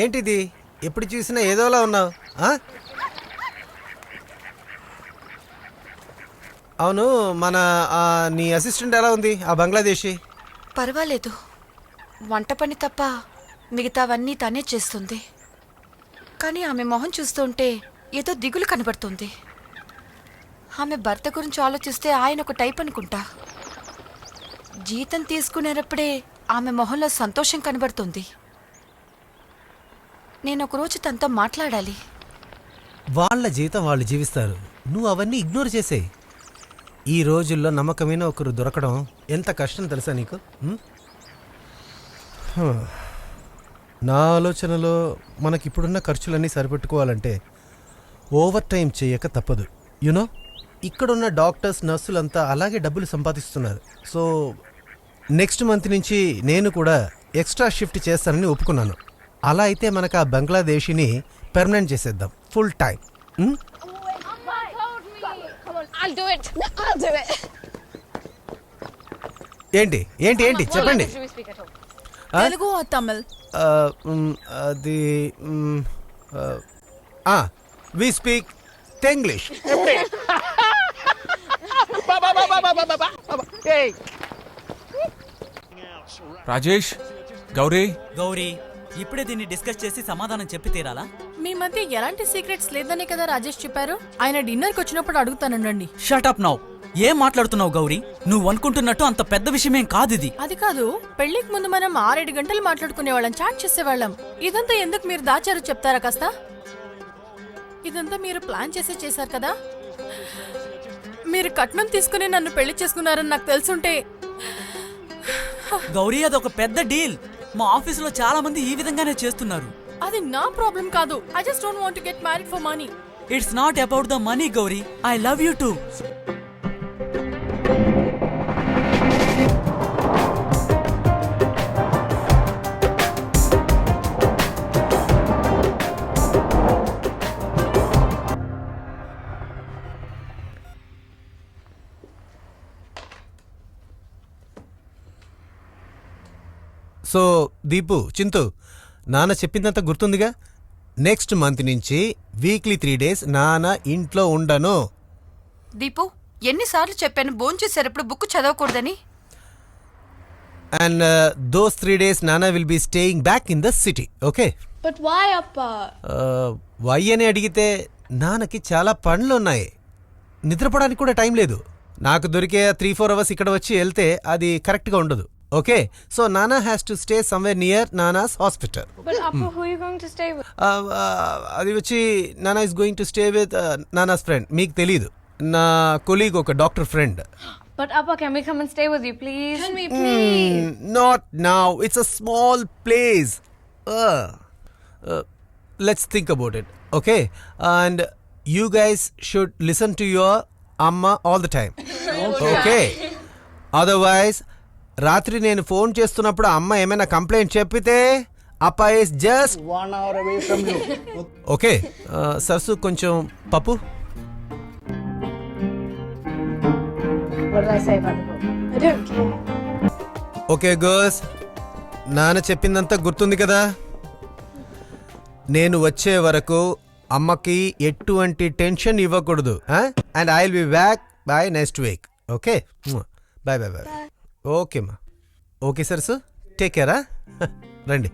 ఏంటిది? ఎప్పుడు చూసినా ఏదోలా ఉన్నావు. అవును, మన నీ అసిస్టెంట్ ఎలా ఉంది, ఆ బంగ్లాదేశీ? పర్వాలేదు, వంట పని తప్ప మిగతావన్నీ తనే చేస్తుంది. కానీ ఆమె మొహం చూస్తుంటే ఏదో దిగులు కనబడుతుంది. ఆమె భర్త గురించి ఆలోచిస్తే ఆయన ఒక టైప్ అనుకుంటా. జీతం తీసుకునేటప్పుడే ఆమె మొహంలో సంతోషం కనబడుతుంది. నేను ఒకరోజు తనతో మాట్లాడాలి. వాళ్ళ జీవితం వాళ్ళు జీవిస్తారు, నువ్వు అవన్నీ ఇగ్నోర్ చేసేయి. ఈ రోజుల్లో నమ్మకమైన ఒకరు దొరకడం ఎంత కష్టం తెలుసా నీకు? నా ఆలోచనలో మనకిప్పుడున్న ఖర్చులన్నీ సరిపెట్టుకోవాలంటే ఓవర్ టైం చేయక తప్పదు. యునో, ఇక్కడున్న డాక్టర్స్, నర్సులంతా అలాగే డబ్బులు సంపాదిస్తున్నారు. సో నెక్స్ట్ మంత్ నుంచి నేను కూడా ఎక్స్ట్రా షిఫ్ట్ చేస్తానని ఒప్పుకున్నాను. అలా అయితే మనకు ఆ బంగ్లాదేశీని పెర్మనెంట్ చేసేద్దాం, ఫుల్ టైం. ఏంటి ఏంటి ఏంటి చెప్పండి. తెలుగు తమిళ్? అది వి స్పీక్ తెంగ్లీష్. రాజేష్, గౌరీ గౌరీ, ఇప్పుడే దీన్ని డిస్కస్ చేసి సమాధానం చెప్పి తీరాలా? మీ మధ్య ఎలాంటి సీక్రెట్స్ లేదనే కదా రాజేష్ చెప్పారు. ఆయన డిన్నర్కి వచ్చినప్పుడు అడుగుతానండి. Shut up now. ఏం మాట్లాడుతున్నావు గౌరీ? నువ్వు అనుకుంటున్నట్టు అంత పెద్ద విషయమేం కాదు ఇది. అది కాదు, పెళ్లికి ముందు మనం 6-7 గంటలు మాట్లాడుకునేవాళ్ళం, చాట్ చేసేవాళ్ళం. ఇదంతా ఎందుకు మీరు దాచారు చెప్తారా కాస్త? ఇదంతా మీరు ప్లాన్ చేసే చేశారు కదా. మీరు కట్నం తీసుకుని నన్ను పెళ్లి చేసుకున్నారని నాకు తెలుసుంటే. గౌరీ, అదొక పెద్ద డీల్. మా ఆఫీసులో చాలా మంది ఈ విధంగానే చేస్తున్నారు. అది నా ప్రాబ్లం కాదు. I just don't want to get married for money. It's not about the money Gauri. I love you too. So Deepu, Chintu, నాన్న చెప్పిందంతా గుర్తుందిగా? నెక్స్ట్ మంత్ నుంచి వీక్లీ 3 days నాన్న ఇంట్లో ఉండను. దీపు, ఎన్నిసార్లు చెప్పాను భోంచేసేటప్పుడు బుక్ చదవకూడదని? అండ్ those 3 days నాన్న will be staying back in the city. Okay? But why అప్పా? వై అని అడిగితే నాన్నకి చాలా పనులున్నాయి, నిద్రపోవడానికి కూడా టైం లేదు. నాకు దొరికే 3-4 hours ఇక్కడ వచ్చి వెళ్తే అది కరెక్ట్గా ఉండదు. Okay, so Nana has to stay somewhere near Nana's hospital. But Appa, who are you going to stay with? అది వచ్చి Nana is going to stay with Nana's friend. మీకు తెలీదు, నా కొలీగ్, ఒక doctor friend. But Appa, can we come and stay with you, please? Can we please? Not now, it's a small place. Let's think about it, okay? And you guys should listen to your amma all the time. Okay? Otherwise, రాత్రి నేను phone చేస్తున్నప్పుడు అమ్మ ఏమైనా complaint చెప్పితే Appa is just 1 hour away from you. Okay. Sarasu, కొంచెం పప్పు. What did I say about the book? I don't care. Okay girls, నాన్న చెప్పిందంతా గుర్తుంది కదా? నేను వచ్చే వరకు అమ్మకి ఎటువంటి టెన్షన్ ఇవ్వకూడదు. And I will be back by next week. Okay, bye bye bye. Okay మా. ఓకే సరసు, టేక్ కేరా. రండి.